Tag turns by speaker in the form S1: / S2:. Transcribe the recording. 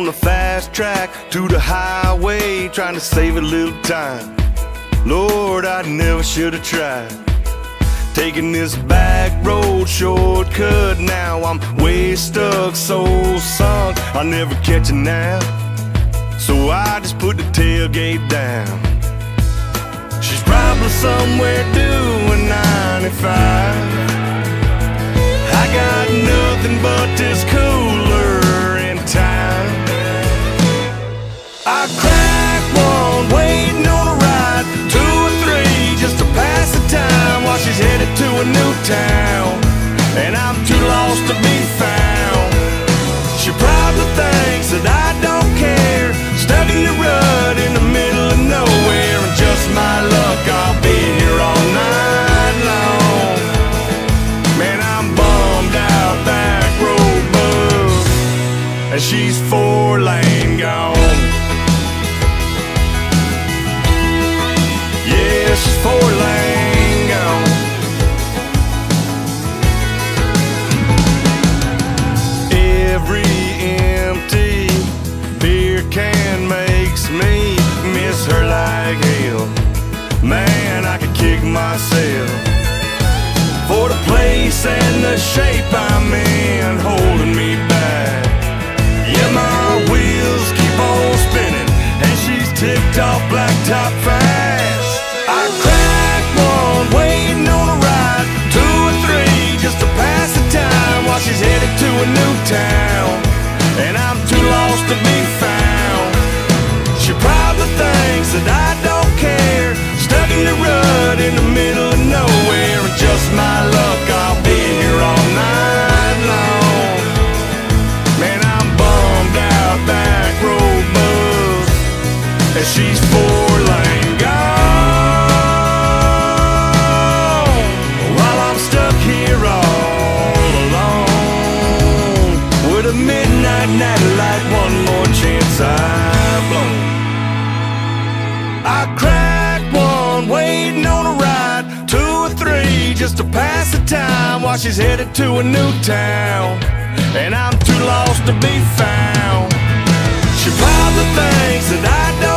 S1: the fast track to the highway, trying to save a little time. Lord, I never should have tried taking this back road shortcut. Now I'm way stuck, soul sunk, I'll never catch it now. So I just put the tailgate down. She's probably somewhere doing 95. I got nothing but this cooler in time. I cracked one, waiting on a ride, 2 or 3 just to pass the time while she's headed to a new town, and I'm too lost to be found. She probably thinks that I don't care, stuck in the rut in the middle of nowhere, and just my luck, I'll be here all night long. Man, I'm bummed out, back road bug, and she's 4-lane gone. Yeah, she's 4-lane gone. Every empty beer can makes me miss her like hell. Man, I could kick myself for the place and the shape I'm in, holding me back. Yeah, my wheels keep on spinning, and she's ticked off blacktop fast. I cracked one, waiting on a ride, 2 or 3 just to pass the time while she's headed to a new town, and I'm too lost to be found. She probably thinks that I don't care, stuck in the rut in the middle of nowhere, and just my luck, I'll be here all night long. Man, I'm bummed out, back road bug, and she's 4-lane gone, while I'm stuck here all alone with a midnight natty light, one more chance I've blown. I cracked one, waiting on a ride, 2 or 3 just to pass the time while she's headed to a new town, and I'm too lost to be found. She probably thinks that I don't